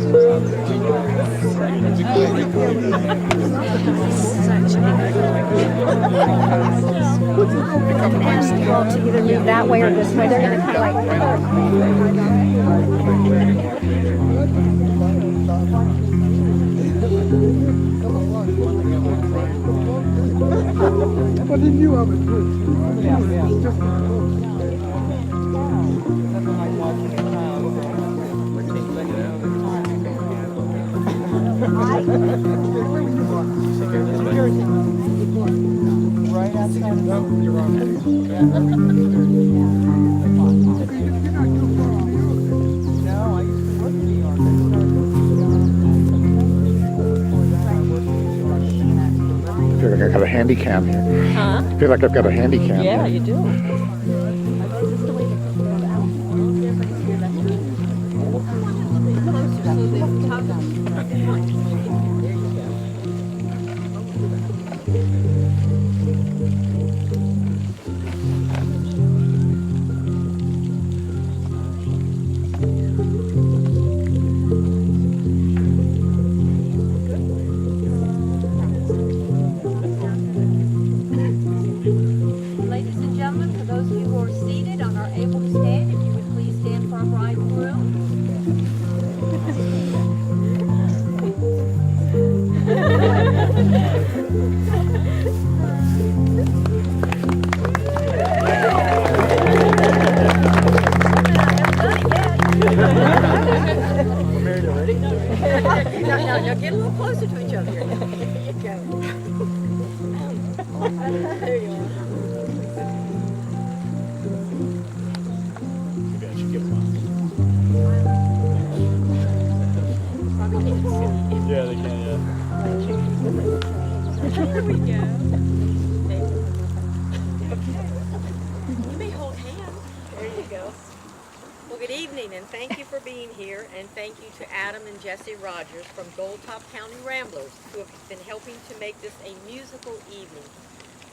Well, to either move that way or this way, they're going to kind of But he knew I was good. Right outside. No, you're wrong. No, I used to work in New York. I feel like I got a handy cam here. Huh? I feel like I've got a handy cam. Yeah, you do. Ladies and gentlemen, for those of you who are seated and are able to stand, if you would please stand for our bride and groom. We're married already? No, get a little closer to each other here. There you are. Yeah, they can, yeah. Here we go. You may hold hands. There you go. Well, good evening, and thank you for being here, and thank you to Adam and Jesse Rogers from Goldtop County Ramblers, who have been helping to make this a musical evening.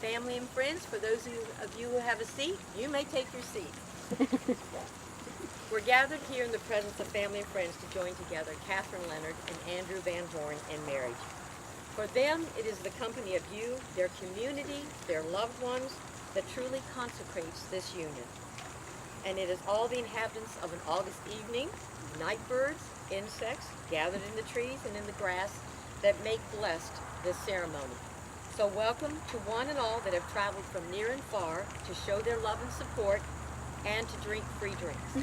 Family and friends, for those of you who have a seat, you may take your seat. We're gathered here in the presence of family and friends to join together Catherine Leonard and Andrew Van Horn in marriage. For them, it is the company of you, their community, their loved ones, that truly consecrates this union. And it is all the inhabitants of an August evening, night birds, insects, gathered in the trees and in the grass, that make blessed this ceremony. So welcome to one and all that have traveled from near and far to show their love and support and to drink free drinks.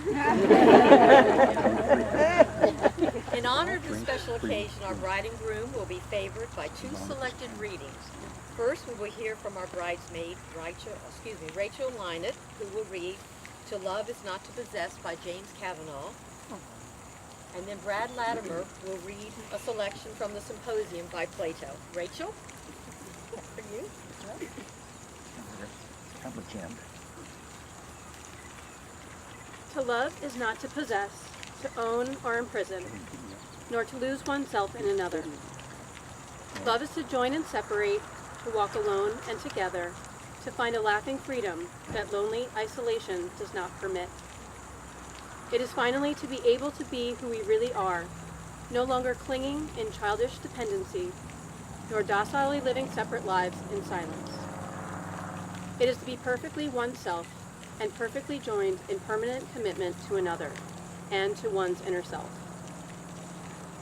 In honor of this special occasion, our bride and groom will be favored by two selected readings. First, we will hear from our bridesmaid, Rachel Lynott, who will read To Love Is Not to Possess by James Kavanaugh. And then Brad Latimer will read a selection from the Symposium by Plato. Rachel, for you. Camera jammed. To love is not to possess, to own or imprison, nor to lose oneself in another. Love is to join and separate, to walk alone and together, to find a laughing freedom that lonely isolation does not permit. It is finally to be able to be who we really are, no longer clinging in childish dependency, nor docilely living separate lives in silence. It is to be perfectly oneself, and perfectly joined in permanent commitment to another, and to one's inner self.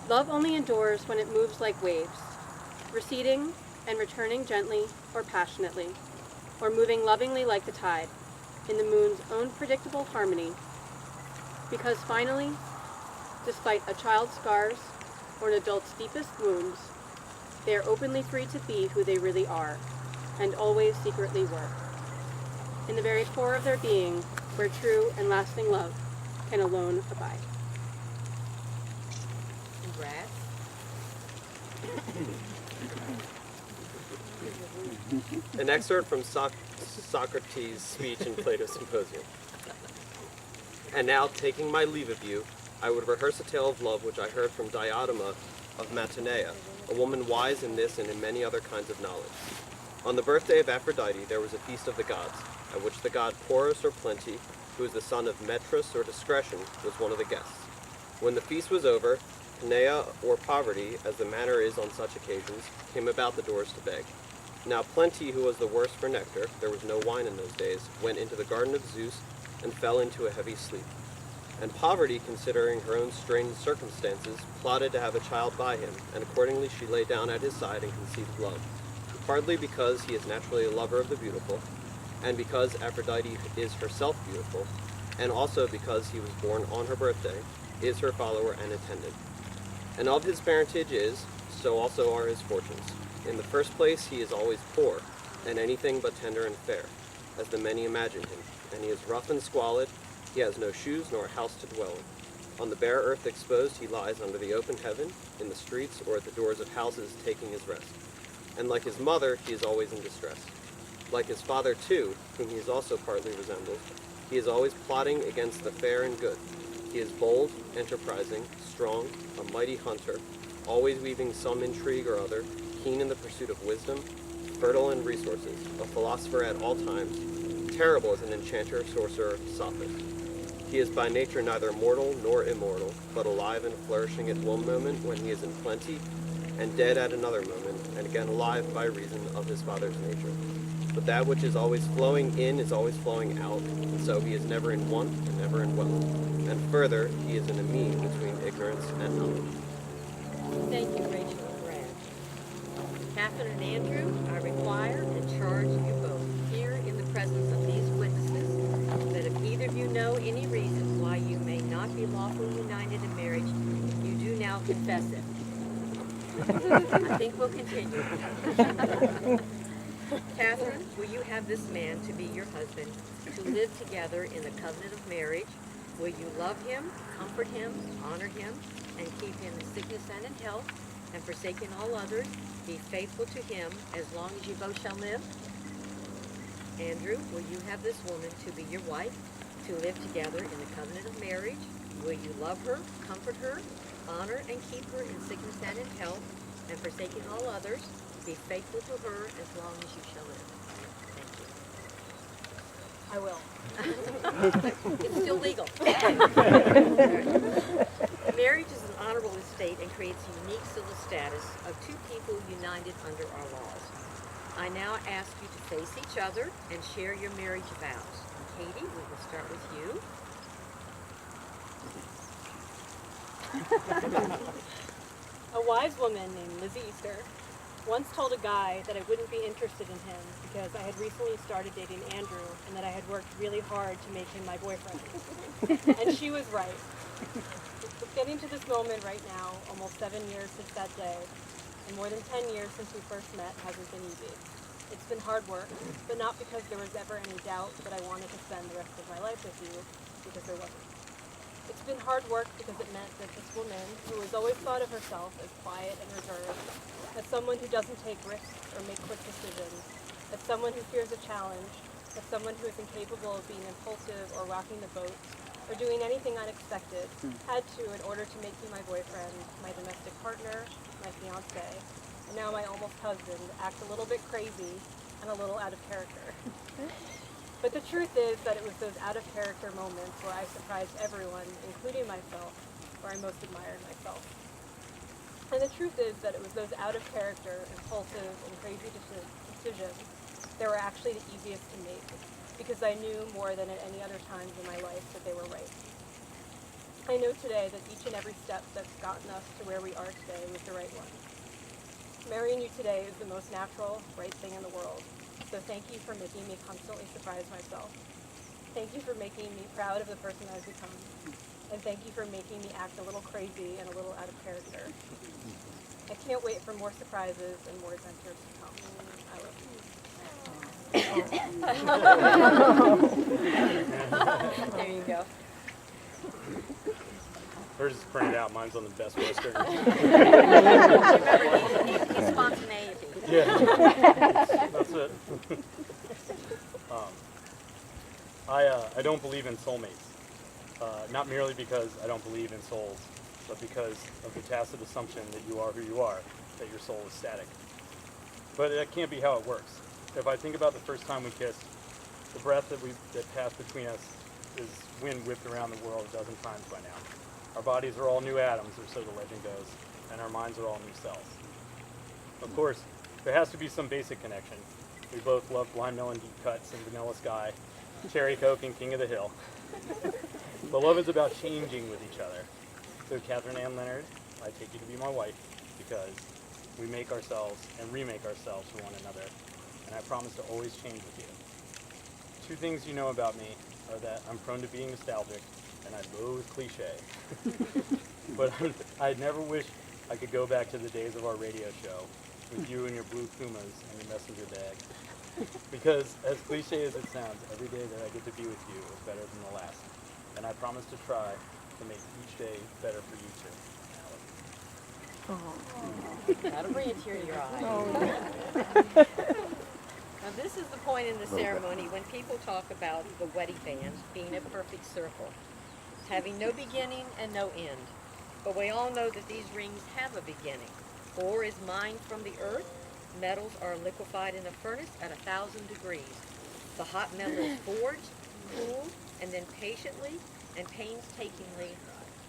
Love only endures when it moves like waves, receding and returning gently or passionately, or moving lovingly like the tide, in the moon's own predictable harmony, because finally, despite a child's scars or an adult's deepest wounds, they are openly free to be who they really are, and always secretly were. In the very core of their being, where true and lasting love can alone abide. And Brad. An excerpt from Socrates' speech in Plato's Symposium. And now, taking my leave of you, I would rehearse a tale of love which I heard from Diotima of Mantinea, a woman wise in this and in many other kinds of knowledge. On the birthday of Aphrodite there was a feast of the gods, at which the god Porus or Plenty, who is the son of Metras or Discretion, was one of the guests. When the feast was over, Panea, or poverty, as the manner is on such occasions, came about the doors to beg. Now Plenty, who was the worse for nectar, there was no wine in those days, went into the garden of Zeus and fell into a heavy sleep. And Poverty, considering her own strained circumstances, plotted to have a child by him, and accordingly she lay down at his side and conceived love, partly because he is naturally a lover of the beautiful, and because Aphrodite is herself beautiful, and also because he was born on her birthday, is her follower and attendant. And of his parentage is, so also are his fortunes. In the first place, he is always poor, and anything but tender and fair, as the many imagine him, and he is rough and squalid. He has no shoes nor house to dwell in. On the bare earth exposed, he lies under the open heaven, in the streets, or at the doors of houses, taking his rest. And like his mother, he is always in distress. Like his father, too, whom he is also partly resembles, he is always plotting against the fair and good. He is bold, enterprising, strong, a mighty hunter, always weaving some intrigue or other, keen in the pursuit of wisdom, fertile in resources, a philosopher at all times, terrible as an enchanter, sorcerer, sophist. He is by nature neither mortal nor immortal, but alive and flourishing at one moment when he is in plenty, and dead at another moment, and again alive by reason of his father's nature. But that which is always flowing in is always flowing out, and so he is never in want and never in wealth. And further, he is in a mean between ignorance and knowledge. Thank you, Rachel and Brad. Catherine and Andrew, I require and charge you both here in the presence of these witnesses that if either of you know any reason why you may not be lawfully united in marriage, you do now confess it. I think we'll continue. Catherine, will you have this man to be your husband, to live together in the covenant of marriage? Will you love him, comfort him, honor him, and keep him in sickness and in health, and forsaking all others, be faithful to him as long as you both shall live? Andrew, will you have this woman to be your wife, to live together in the covenant of marriage? Will you love her, comfort her, honor and keep her in sickness and in health, and forsaking all others, be faithful to her as long as you shall live? Thank you. I will. It's still legal. Marriage is an honorable estate and creates a unique civil status of two people united under our laws. I now ask you to face each other and share your marriage vows. Katie, we will start with you. A wise woman named Lizzie Easter once told a guy that I wouldn't be interested in him because I had recently started dating Andrew and that I had worked really hard to make him my boyfriend. And she was right. Getting to this moment right now, almost 7 years since that day, and more than 10 years since we first met, hasn't been easy. It's been hard work, but not because there was ever any doubt that I wanted to spend the rest of my life with you, because there wasn't. It's been hard work because it meant that this woman, who has always thought of herself as quiet and reserved, as someone who doesn't take risks or make quick decisions, as someone who fears a challenge, as someone who is incapable of being impulsive or rocking the boat, or doing anything unexpected, had to, in order to make you my boyfriend, my domestic partner, my fiancé, and now my almost husband, act a little bit crazy and a little out of character. But the truth is that it was those out-of-character moments where I surprised everyone, including myself, where I most admired myself. And the truth is that it was those out-of-character, impulsive, and crazy decisions that were actually the easiest to make, because I knew more than at any other times in my life that they were right. I know today that each and every step that's gotten us to where we are today was the right one. Marrying you today is the most natural, right thing in the world. So thank you for making me constantly surprise myself. Thank you for making me proud of the person I've become. And thank you for making me act a little crazy and a little out of character. I can't wait for more surprises and more adventures to come. I love you. There you go. Hers is printed out. Mine's on the best Western. Remember, he's spontaneity. Yeah, that's it. I don't believe in soulmates. Not merely because I don't believe in souls, but because of the tacit assumption that you are who you are, that your soul is static. But that can't be how it works. If I think about the first time we kissed, the breath that passed between us is wind whipped around the world a dozen times by now. Our bodies are all new atoms, or so the legend goes, and our minds are all new cells. Of course, there has to be some basic connection. We both love blind melon deep cuts and vanilla sky, cherry coke and king of the hill. But love is about changing with each other. So Catherine Ann Leonard, I take you to be my wife because we make ourselves and remake ourselves for one another, and I promise to always change with you. Two things you know about me are that I'm prone to being nostalgic and I loathe cliche. But I'd never wish I could go back to the days of our radio show with you and your blue Pumas and your messenger bag. Because as cliche as it sounds, every day that I get to be with you is better than the last. And I promise to try to make each day better for you too. That'll bring a tear to your eye. Now this is the point in the ceremony when people talk about the wedding band being a perfect circle, having no beginning and no end. But we all know that these rings have a beginning. Ore is mined from the earth. Metals are liquefied in a furnace at 1,000 degrees. The hot metal is forged, cooled, and then patiently and painstakingly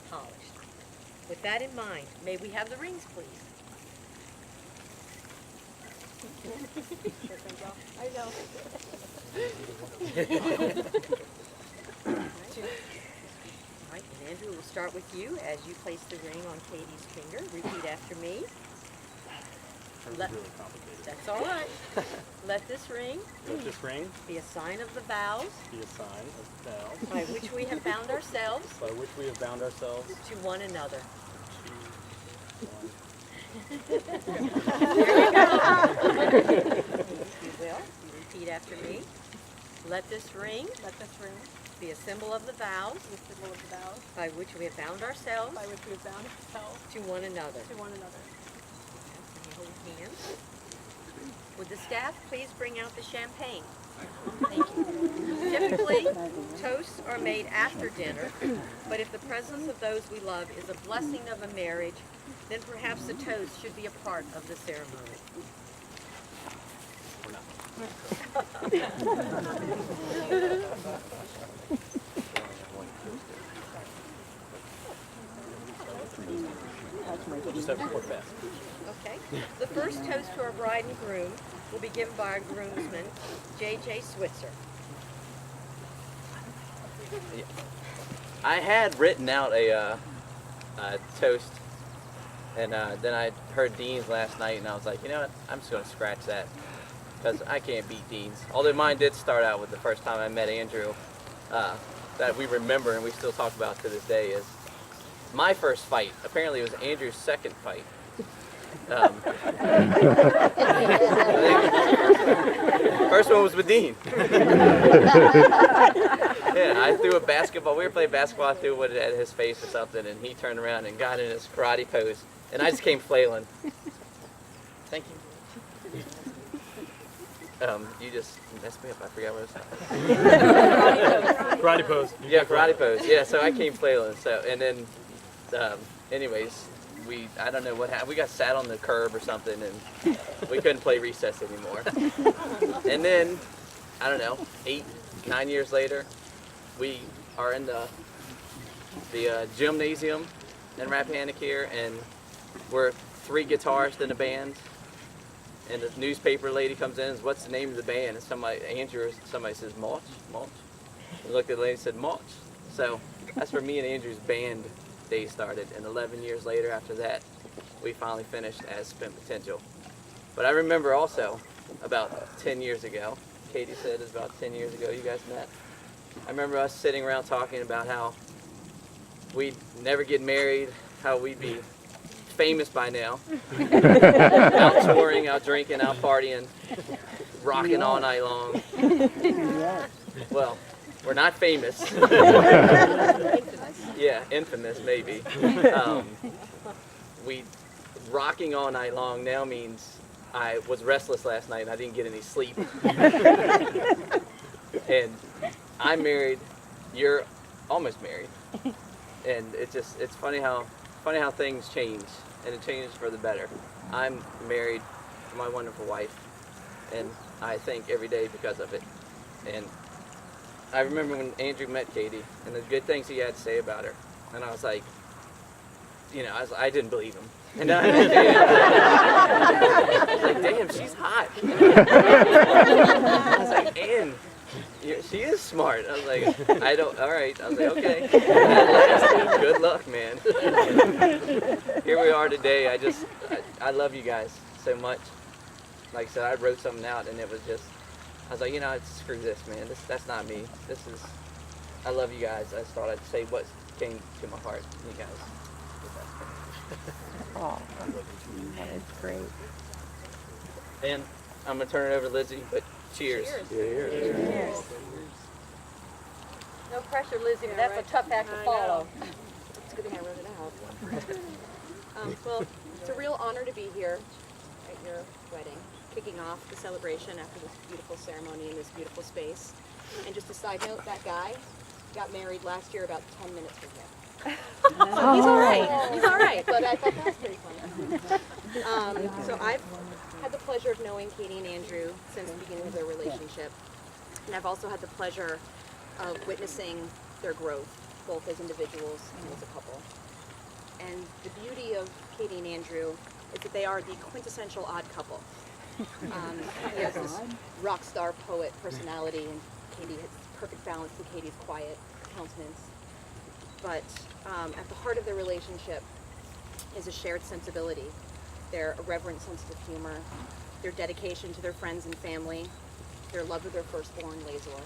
polished. With that in mind, may we have the rings, please? I know. All right, and Andrew, we'll start with you as you place the ring on Katie's finger. Repeat after me. That's really complicated. That's all right. Let this ring Let this ring be a sign of the vows be a sign of vows by which we have bound ourselves by which we have bound ourselves to one another. to one. You will. You repeat after me. Let this ring be a symbol of the vows by which we have bound ourselves to one another. Can you hold hands? Would the staff please bring out the champagne? Thank you. Typically, toasts are made after dinner, but if the presence of those we love is a blessing of a marriage, then perhaps the toast should be a part of the ceremony. We'll just have to pour fast. Okay. The first toast to our bride and groom will be given by our groomsman, J.J. Switzer. I had written out a toast, and then I heard Dean's last night, and I was like, you know what, I'm just going to scratch that, because I can't beat Dean's. Although mine did start out with the first time I met Andrew, that we remember and we still talk about to this day, is my first fight. Apparently it was Andrew's second fight. First one was with Dean. Yeah, I threw a basketball. We were playing basketball. I threw it at his face or something, and he turned around and got in his karate pose, and I just came flailing. Thank you. You just messed me up. I forgot what it was. Karate pose. Yeah, karate pose. Yeah, so I came flailing. So, and then, anyways, I don't know what happened. We got sat on the curb or something, and we couldn't play recess anymore. And then, I don't know, 8, 9 years later, we are in the gymnasium in Rappahannock here, and we're 3 guitarists in the band. And the newspaper lady comes in and says, "What's the name of the band?" And somebody says, "Mulch." We looked at the lady and said, "Mulch." So that's where me and Andrew's band day started. And 11 years later after that, we finally finished as Spent Potential. But I remember also about 10 years ago, Katie said it was about 10 years ago you guys met. I remember us sitting around talking about how we'd never get married, how we'd be famous by now, out touring, out drinking, out partying, rocking all night long. Well, we're not famous. Yeah, infamous maybe. We rocking all night long now means I was restless last night and I didn't get any sleep. And I'm married, you're almost married. And it's funny how things change, and it changes for the better. I'm married to my wonderful wife, and I thank every day because of it. And I remember when Andrew met Katie, and the good things he had to say about her. And I was like, you know, I didn't believe him. And then I met Dan. I was like, damn, she's hot. I was like, and she is smart. I was like, all right. I was like, okay. Good luck, man. Here we are today. I love you guys so much. Like I said, I wrote something out, and it was just, I was like, you know, screw this, man. That's not me. I love you guys. I just thought I'd say what came to my heart. You guys. Oh, that is great. And I'm gonna turn it over to Lizzie, but cheers. Cheers. No pressure, Lizzie, but that's a tough act to follow. It's a good thing I wrote it out. Well, it's a real honor to be here at your wedding, kicking off the celebration after this beautiful ceremony in this beautiful space. And just a side note, that guy got married last year about 10 minutes from here. So he's all right. He's all right, but I thought that was pretty funny. So I've had the pleasure of knowing Katie and Andrew since the beginning of their relationship. And I've also had the pleasure of witnessing their growth, both as individuals and as a couple. And the beauty of Katie and Andrew is that they are the quintessential odd couple. He has this rock star poet personality, and Katie has perfect balance to Katie's quiet countenance. But at the heart of their relationship is a shared sensibility, their irreverent sense of humor, their dedication to their friends and family, their love of their firstborn, Lazor.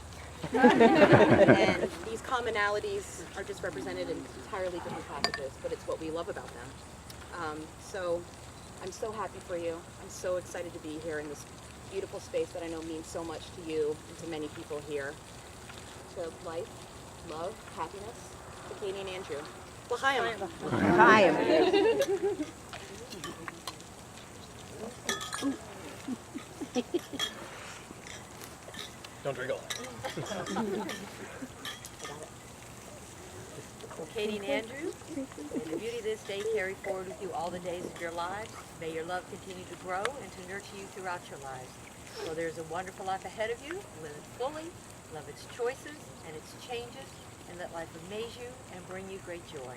And these commonalities are just represented in entirely different packages, but it's what we love about them. So I'm so happy for you. I'm so excited to be here in this beautiful space that I know means so much to you and to many people here. To life, love, happiness, to Katie and Andrew. L'chaim. Hi. Don't drink all that. Katie and Andrew, may the beauty of this day carry forward with you all the days of your lives. May your love continue to grow and to nurture you throughout your lives. So there's a wonderful life ahead of you. Live it fully, love its choices and its changes, and let life amaze you and bring you great joy.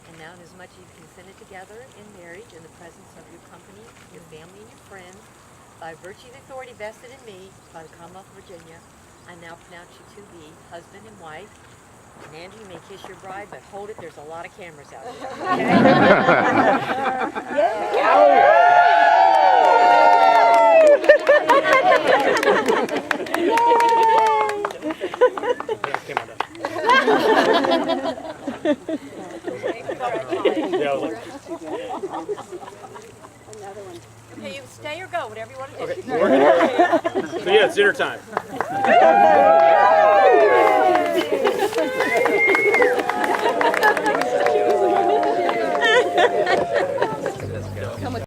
And now, inasmuch as you've consented together in marriage in the presence of your company, your family, and your friends, by virtue of the authority vested in me by the Commonwealth of Virginia, I now pronounce you to be husband and wife. And Andrew, you may kiss your bride, but hold it, there's a lot of cameras out there. Okay, you stay or go, whatever you want to do. Okay. So yeah, it's dinner time.